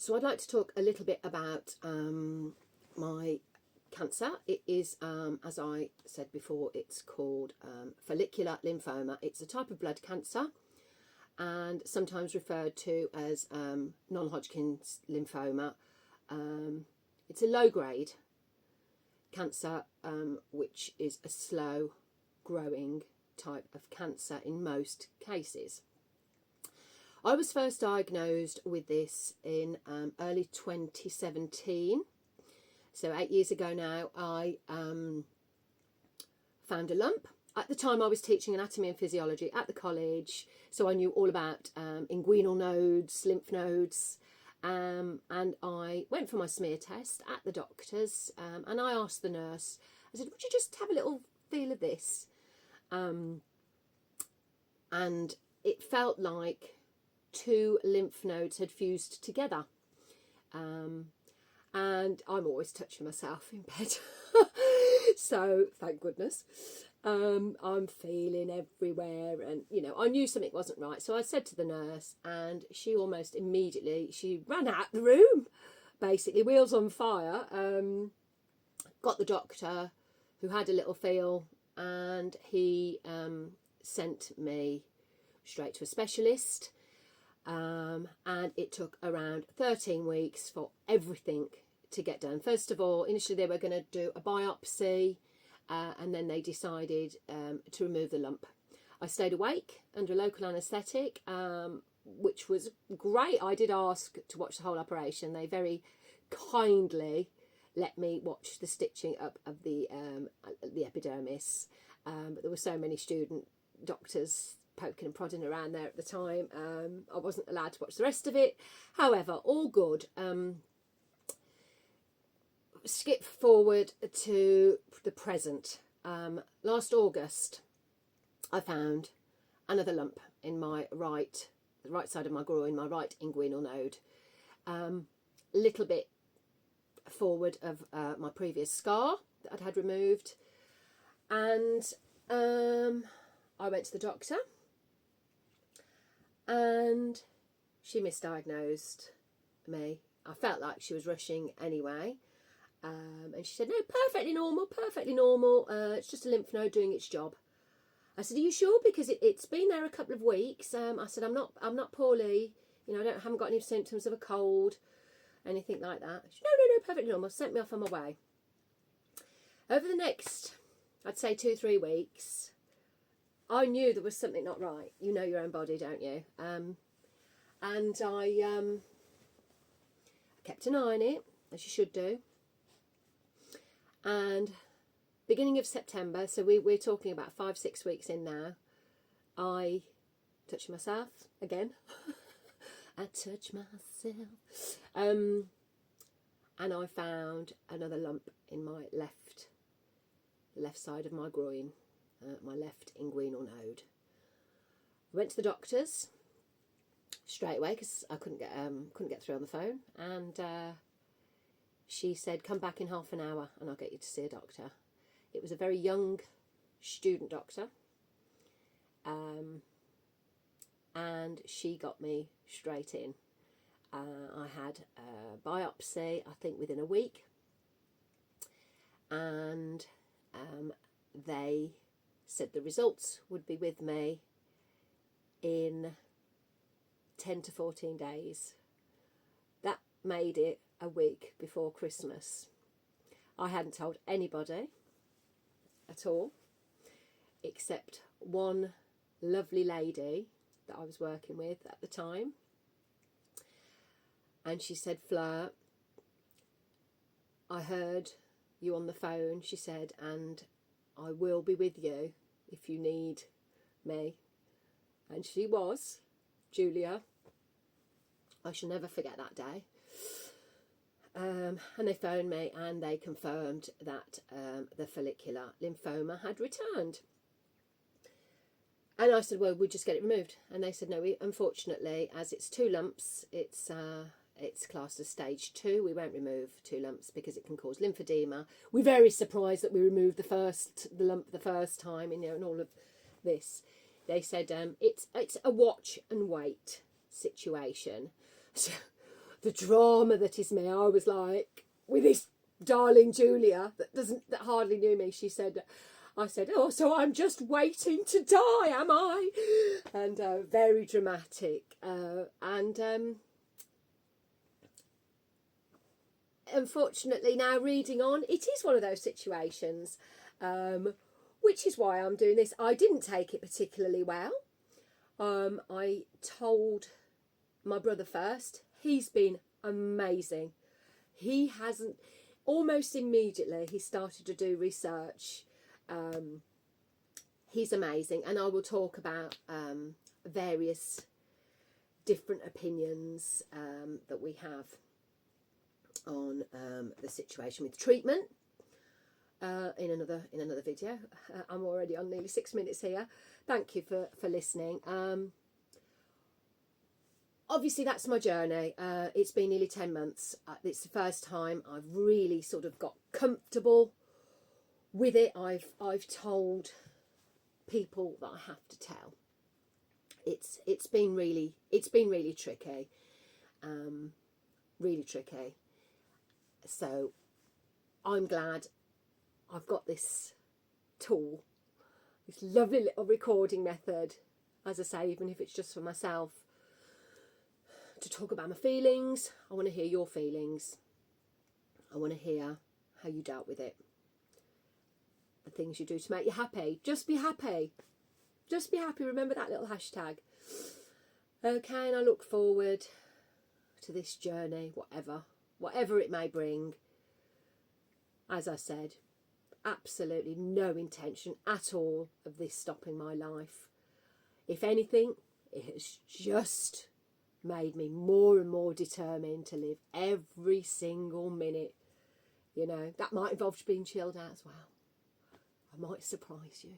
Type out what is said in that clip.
So I'd like to talk a little bit about my cancer. It is, as I said before, it's called follicular lymphoma. It's a type of blood cancer and sometimes referred to as non-Hodgkin's lymphoma. It's a low-grade cancer, which is a slow-growing type of cancer in most cases. I was first diagnosed with this in early 2017. So 8 years ago now, I found a lump. At the time I was teaching anatomy and physiology at the college, so I knew all about inguinal nodes, lymph nodes, and I went for my smear test at the doctor's, and I asked the nurse, I said, would you just have a little feel of this? And it felt like 2 lymph nodes had fused together. And I'm always touching myself in bed. So thank goodness. I'm feeling everywhere, and you know, I knew something wasn't right. So I said to the nurse, and she almost immediately, she ran out the room, basically wheels on fire. Got the doctor, who had a little feel, and he sent me straight to a specialist. And it took around 13 weeks for everything to get done. First of all, initially they were going to do a biopsy, and then they decided to remove the lump. I stayed awake under local anaesthetic, which was great. I did ask to watch the whole operation. They very kindly let me watch the stitching up of the epidermis, but there were so many student doctors poking and prodding around there at the time. I wasn't allowed to watch the rest of it. However, all good. Skip forward to the present. Last August, I found another lump in my the right side of my groin, my right inguinal node. A little bit forward of my previous scar that I'd had removed. And I went to the doctor, and she misdiagnosed me. I felt like she was rushing anyway. And she said, no, perfectly normal, it's just a lymph node doing its job. I said, are you sure? Because it's been there a couple of weeks. I said, I'm not poorly, you know, haven't got any symptoms of a cold, anything like that. She said, no, perfectly normal. Sent me off on my way. Over the next, I'd say 2-3 weeks, I knew there was something not right. You know your own body, don't you? And I kept an eye on it, as you should do. And beginning of September, so we're talking about 5-6 weeks in now, I touched myself again. I touched myself. And I found another lump in my left side of my groin, my left inguinal node. I went to the doctor's straight away because I couldn't get through on the phone, and she said, come back in half an hour and I'll get you to see a doctor. It was a very young student doctor, and she got me straight in. I had a biopsy, I think, within a week, and they said the results would be with me in 10 to 14 days. That made it a week before Christmas. I hadn't told anybody at all, except one lovely lady that I was working with at the time. And she said, Fleur, I heard you on the phone, she said, and I will be with you if you need me. And she was, Julia. I shall never forget that day. And they phoned me and they confirmed that the follicular lymphoma had returned. And I said, well, we'll just get it removed. And they said, no, unfortunately, as it's 2 lumps, it's classed as stage 2. We won't remove 2 lumps because it can cause lymphedema. We're very surprised that we removed the lump the first time, you know, and all of this. They said it's a watch and wait situation. So the drama that is me. I was like, with this darling Julia that hardly knew me, I said, oh, so I'm just waiting to die, am I? And very dramatic. Unfortunately, now reading on, it is one of those situations, which is why I'm doing this. I didn't take it particularly well. I told my brother first. He's been amazing. He hasn't, almost immediately, he started to do research. He's amazing, and I will talk about various different opinions that we have on the situation with treatment in another video. I'm already on nearly 6 minutes here. Thank you for listening. Obviously, that's my journey. It's been nearly 10 months. It's the first time I've really sort of got comfortable with it. I've told people that I have to tell. It's been really tricky, really tricky. So I'm glad I've got this tool, this lovely little recording method, as I say, even if it's just for myself, to talk about my feelings. I want to hear your feelings. I want to hear how you dealt with it. The things you do to make you happy. Just be happy. Just be happy. Remember that little hashtag. Okay, and I look forward to this journey, whatever it may bring. As I said, absolutely no intention at all of this stopping my life. If anything, it has just made me more and more determined to live every single minute. You know, that might involve being chilled out as well. I might surprise you.